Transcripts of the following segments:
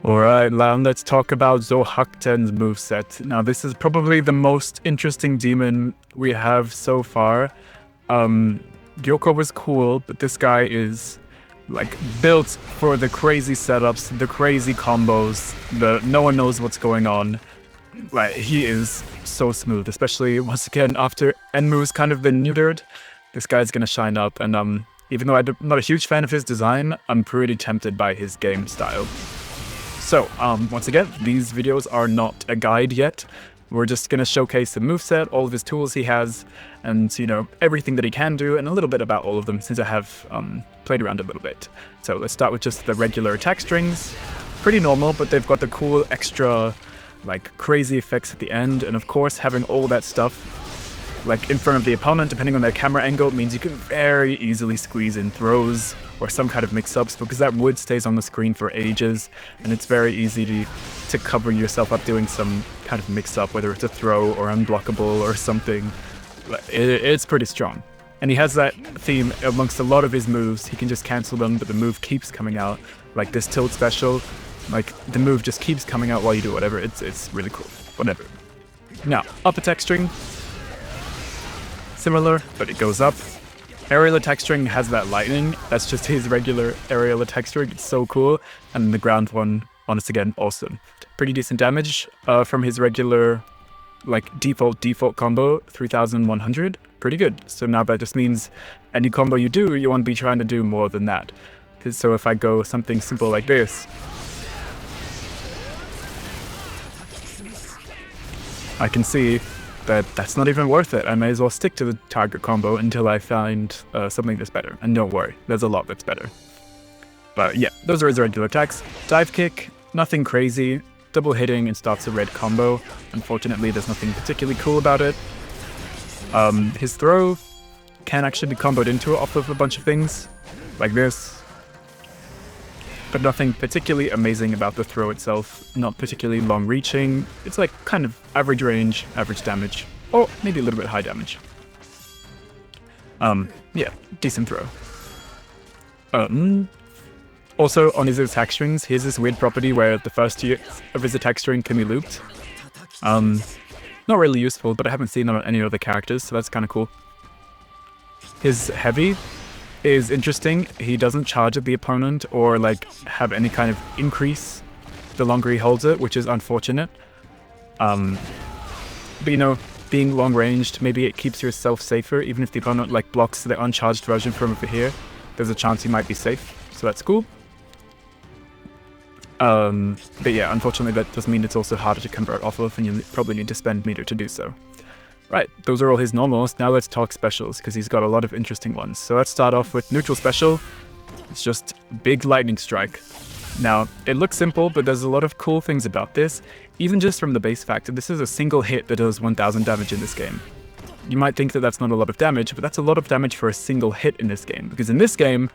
Alright, now let's talk about Zohakuten's moveset. Now this is probably the most interesting demon we have so far. Gyoko was cool, but this guy is like built for the crazy setups, the crazy combos, no one knows what's going on. Like, he is so smooth, especially once again after Enmu's kind of been neutered. This guy's gonna shine up, and even though I'm not a huge fan of his design, I'm pretty tempted by his game style. So, once again, these videos are not a guide yet. We're just gonna showcase the moveset, all of his tools he has, and, you know, everything that he can do, and a little bit about all of them, since I have played around a little bit. So let's start with just the regular attack strings. Pretty normal, but they've got the cool extra, like, crazy effects at the end, and of course, having all that stuff like in front of the opponent, depending on their camera angle, means you can very easily squeeze in throws or some kind of mix-ups, because that wood stays on the screen for ages, and it's very easy to cover yourself up doing some kind of mix-up, whether it's a throw or unblockable or something. It's pretty strong. And he has that theme amongst a lot of his moves. He can just cancel them, but the move keeps coming out. Like this tilt special, like the move just keeps coming out while you do whatever. It's really cool. Whatever. Now, up attack string. Similar, but it goes up. Aerial attack string has that lightning. That's just his regular aerial attack string. It's so cool. And the ground one, once again, awesome. Pretty decent damage from his regular, like default combo, 3,100. Pretty good. So now that just means any combo you do, you want to be trying to do more than that. So if I go something simple like this, I can see that that's not even worth it. I may as well stick to the target combo until I find something that's better. And don't worry, there's a lot that's better. But yeah, those are his regular attacks. Dive kick, nothing crazy. Double hitting and starts a red combo. Unfortunately, there's nothing particularly cool about it. His throw can actually be comboed into it off of a bunch of things, like this. But nothing particularly amazing about the throw itself, not particularly long-reaching. It's like kind of average range, average damage, or maybe a little bit high damage. Yeah, decent throw. Also, on his attack strings, he has this weird property where the first tier of his attack string can be looped. Not really useful, but I haven't seen it on any other characters, so that's kind of cool. His heavy is interesting. He doesn't charge at the opponent or like have any kind of increase the longer he holds it, which is unfortunate. But you know, being long ranged, maybe it keeps yourself safer. Even if the opponent like blocks the uncharged version from over here, there's a chance he might be safe, so that's cool. But yeah, unfortunately that does mean it's also harder to convert off of, and you probably need to spend meter to do so. Right, those are all his normals. Now let's talk specials, because he's got a lot of interesting ones. So let's start off with neutral special. It's just big lightning strike. Now, it looks simple, but there's a lot of cool things about this, even just from the base fact that this is a single hit that does 1,000 damage in this game. You might think that that's not a lot of damage, but that's a lot of damage for a single hit in this game, because in this game,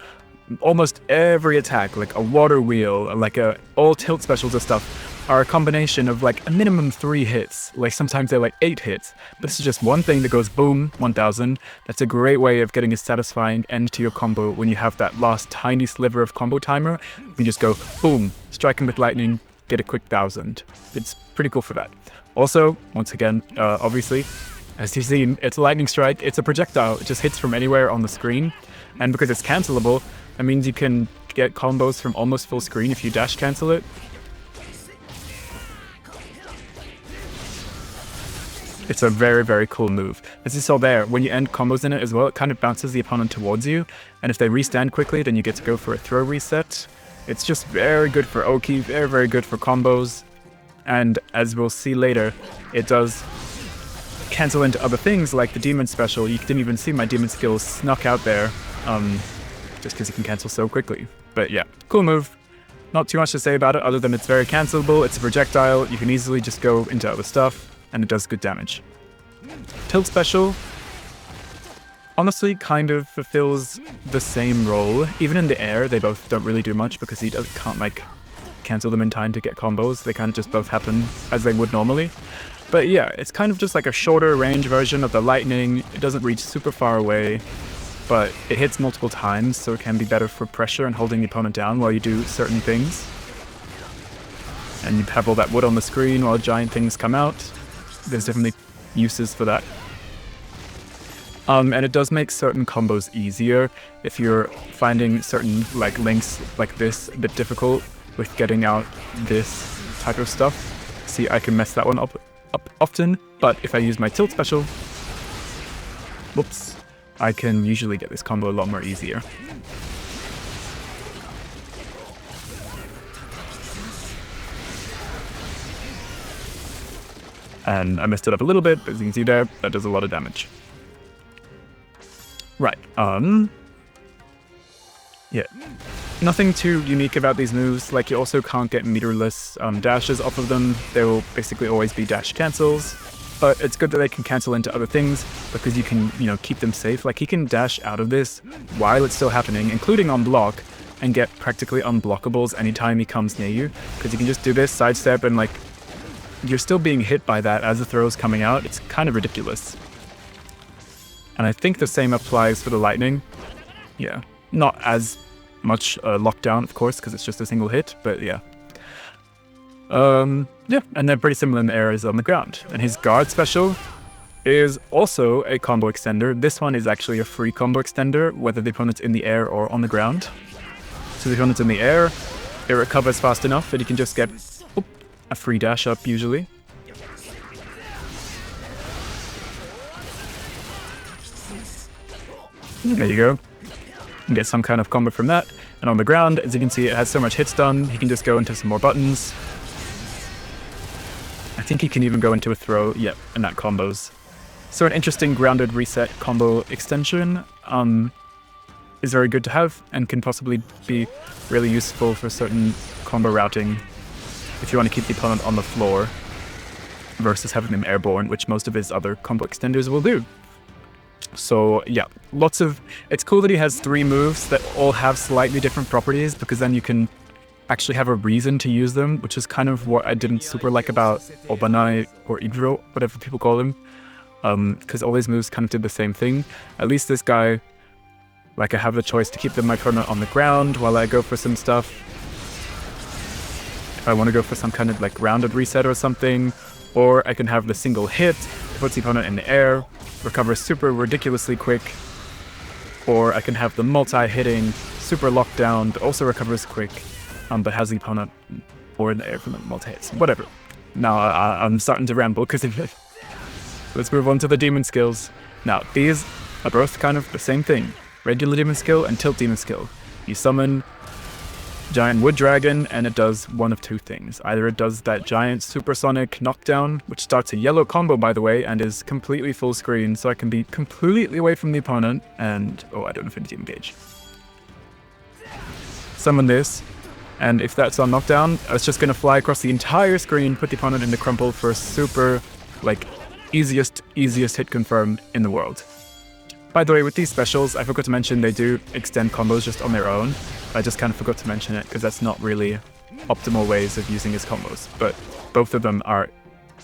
almost every attack, like a water wheel, like all tilt specials and stuff, are a combination of like a minimum 3 hits. Like sometimes they're like 8 hits. But this is just one thing that goes boom, 1,000. That's a great way of getting a satisfying end to your combo when you have that last tiny sliver of combo timer. You just go boom, strike him with lightning, get a quick 1,000. It's pretty cool for that. Also, once again, obviously, as you've seen, it's a lightning strike. It's a projectile. It just hits from anywhere on the screen. And because it's cancelable, that means you can get combos from almost full screen if you dash cancel it. It's a very, very cool move. As you saw there, when you end combos in it as well, it kind of bounces the opponent towards you, and if they restand quickly, then you get to go for a throw reset. It's just very good for Oki, very, very good for combos, and as we'll see later, it does cancel into other things like the demon special. You didn't even see my demon skills snuck out there, just because you can cancel so quickly. But yeah, cool move. Not too much to say about it other than it's very cancelable, it's a projectile, you can easily just go into other stuff, and it does good damage. Tilt special honestly kind of fulfills the same role. Even in the air, they both don't really do much because he can't like cancel them in time to get combos. They kind of just both happen as they would normally. But yeah, it's kind of just like a shorter range version of the lightning. It doesn't reach super far away, but it hits multiple times, so it can be better for pressure and holding the opponent down while you do certain things. and you have all that wood on the screen while giant things come out. There's definitely uses for that. And it does make certain combos easier if you're finding certain like links like this a bit difficult with getting out this type of stuff. See, I can mess that one up often, but if I use my tilt special, whoops, I can usually get this combo a lot more easier. And I messed it up a little bit, but as you can see there, that does a lot of damage. Right, yeah. Nothing too unique about these moves, like you also can't get meterless dashes off of them. They will basically always be dash cancels, but it's good that they can cancel into other things because you can, you know, keep them safe. Like he can dash out of this while it's still happening, including on block, and get practically unblockables anytime he comes near you, because you can just do this, sidestep, and like, you're still being hit by that as the throw is coming out. It's kind of ridiculous. And I think the same applies for the lightning. Yeah, not as much lockdown, of course, because it's just a single hit, but yeah. Yeah, and they're pretty similar in the air as on the ground. And his guard special is also a combo extender. This one is actually a free combo extender, whether the opponent's in the air or on the ground. So the opponent's in the air, it recovers fast enough that he can just get a free dash up usually. There you go. And get some kind of combo from that. And on the ground, as you can see, it has so much hit stun, he can just go into some more buttons. I think he can even go into a throw, yep, and that combos. So an interesting grounded reset combo extension is very good to have and can possibly be really useful for certain combo routing if you want to keep the opponent on the floor versus having them airborne, which most of his other combo extenders will do. So yeah, it's cool that he has 3 moves that all have slightly different properties, because then you can actually have a reason to use them, which is kind of what I didn't super like about Obanai or Idro, whatever people call him, because all his moves kind of did the same thing. At least this guy, like, I have the choice to keep my opponent on the ground while I go for some stuff. If I want to go for some kind of like grounded reset or something, or I can have the single hit, puts the opponent in the air, recovers super ridiculously quick, or I can have the multi-hitting, super lockdown, but also recovers quick, but has the opponent or in the air from the multi-hits, whatever. Now I'm starting to ramble because of it. Let's move on to the demon skills. Now these are both kind of the same thing: regular demon skill and tilt demon skill. You summon giant wood dragon, and it does one of 2 things. Either it does that giant supersonic knockdown, which starts a yellow combo, by the way, and is completely full screen, so I can be completely away from the opponent, and I don't Infinity Engage. Summon this, and if that's on knockdown, it's just going to fly across the entire screen, put the opponent into crumple for a super, like, easiest hit confirmed in the world. By the way, with these specials, I forgot to mention they do extend combos just on their own. I just kind of forgot to mention it because that's not really optimal ways of using his combos, but both of them are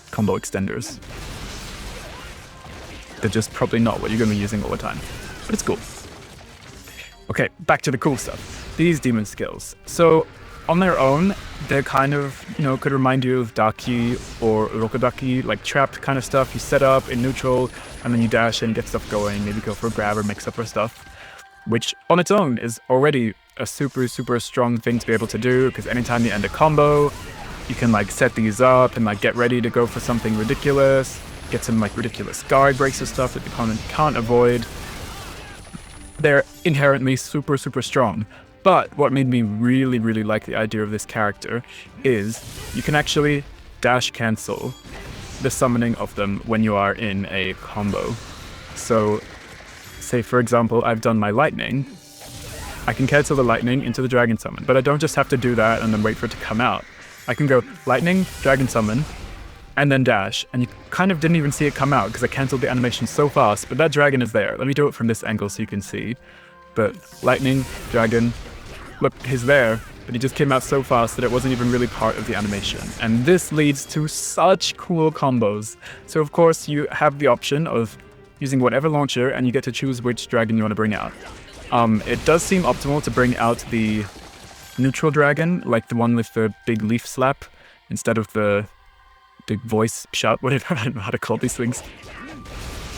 combo extenders. They're just probably not what you're going to be using all the time, but it's cool. Okay, back to the cool stuff. These demon skills. So on their own, they're kind of, could remind you of Daki or Urokodaki, like trapped kind of stuff. You set up in neutral, and then you dash and get stuff going, maybe go for a grab or mix up or stuff, which on its own is already a super strong thing to be able to do, because anytime you end a combo, you can like set these up and like get ready to go for something ridiculous, get some like ridiculous guard breaks or stuff that the opponent can't avoid. They're inherently super strong. But what made me really like the idea of this character is you can actually dash cancel the summoning of them when you are in a combo. So, say for example, I've done my lightning. I can cancel the lightning into the dragon summon, but I don't just have to do that and then wait for it to come out. I can go lightning, dragon summon, and then dash, and you kind of didn't even see it come out because I canceled the animation so fast, but that dragon is there. Let me do it from this angle so you can see. But lightning, dragon, look, he's there, but he just came out so fast that it wasn't even really part of the animation. And this leads to such cool combos. So of course you have the option of using whatever launcher, and you get to choose which dragon you want to bring out. It does seem optimal to bring out the neutral dragon, like the one with the big leaf slap, instead of the big voice shout, whatever. I don't know how to call these things.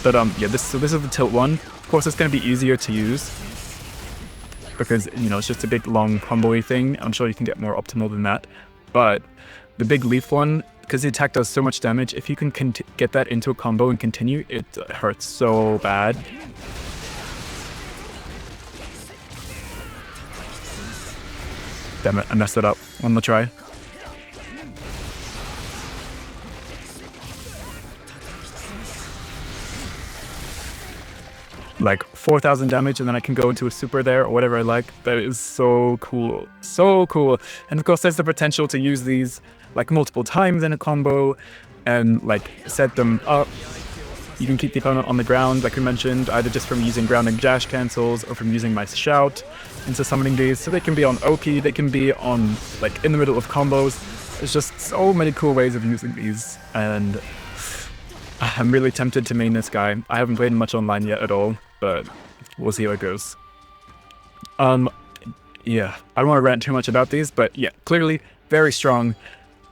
But yeah, this is the tilt one. Of course, it's going to be easier to use because, you know, it's just a big long combo-y thing. I'm sure you can get more optimal than that. But the big leaf one, because the attack does so much damage, if you can get that into a combo and continue, it hurts so bad. Damn it, I messed it up. One more try. Like 4,000 damage, and then I can go into a super there or whatever I like. That is so cool. So cool. And of course, there's the potential to use these like multiple times in a combo and like set them up. You can keep the opponent on the ground, like we mentioned, either just from using grounding dash cancels or from using my shout into summoning these. So they can be on OP, they can be on like in the middle of combos. There's just so many cool ways of using these, and I'm really tempted to main this guy. I haven't played much online yet at all, but we'll see how it goes. Yeah, I don't want to rant too much about these, but yeah, clearly very strong,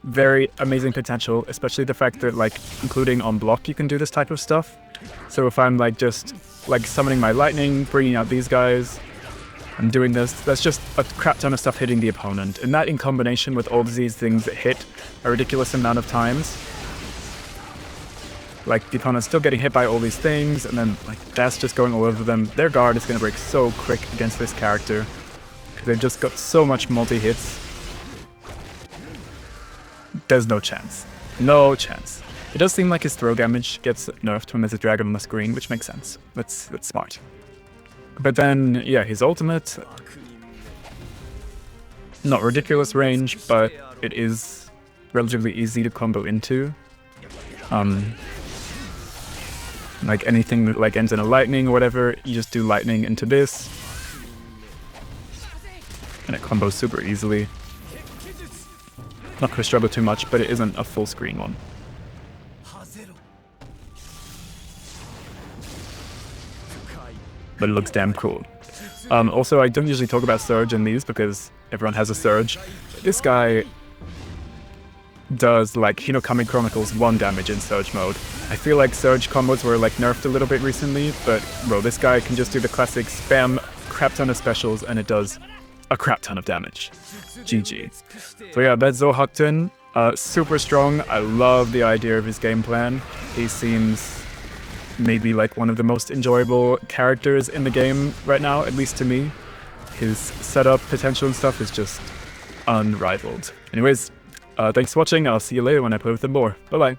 very amazing potential, especially the fact that like including on block you can do this type of stuff. So if I'm like just like summoning my lightning, bringing out these guys, and doing this, that's just a crap ton of stuff hitting the opponent. And that in combination with all of these things that hit a ridiculous amount of times, like the opponent's still getting hit by all these things, and then like that's just going all over them. Their guard is going to break so quick against this character. They've just got so much multi-hits. There's no chance. No chance. It does seem like his throw damage gets nerfed when there's a dragon on the screen, which makes sense. That's smart. But then, yeah, his ultimate, not ridiculous range, but it is relatively easy to combo into. Like anything that like ends in a lightning or whatever, you just do lightning into this, and it combos super easily. Not going to struggle too much, but it isn't a full screen one. But it looks damn cool. Also, I don't usually talk about Surge in these because everyone has a Surge. This guy does like Hinokami Chronicles 1 damage in Surge mode. I feel like Surge combos were like nerfed a little bit recently, but bro, this guy can just do the classic spam crap ton of specials and it does a crap ton of damage. GG. So yeah, that's Zohakuten. Super strong. I love the idea of his game plan. He seems maybe like one of the most enjoyable characters in the game right now, at least to me. His setup potential and stuff is just unrivaled. Anyways, thanks for watching. I'll see you later when I play with him more. Bye bye.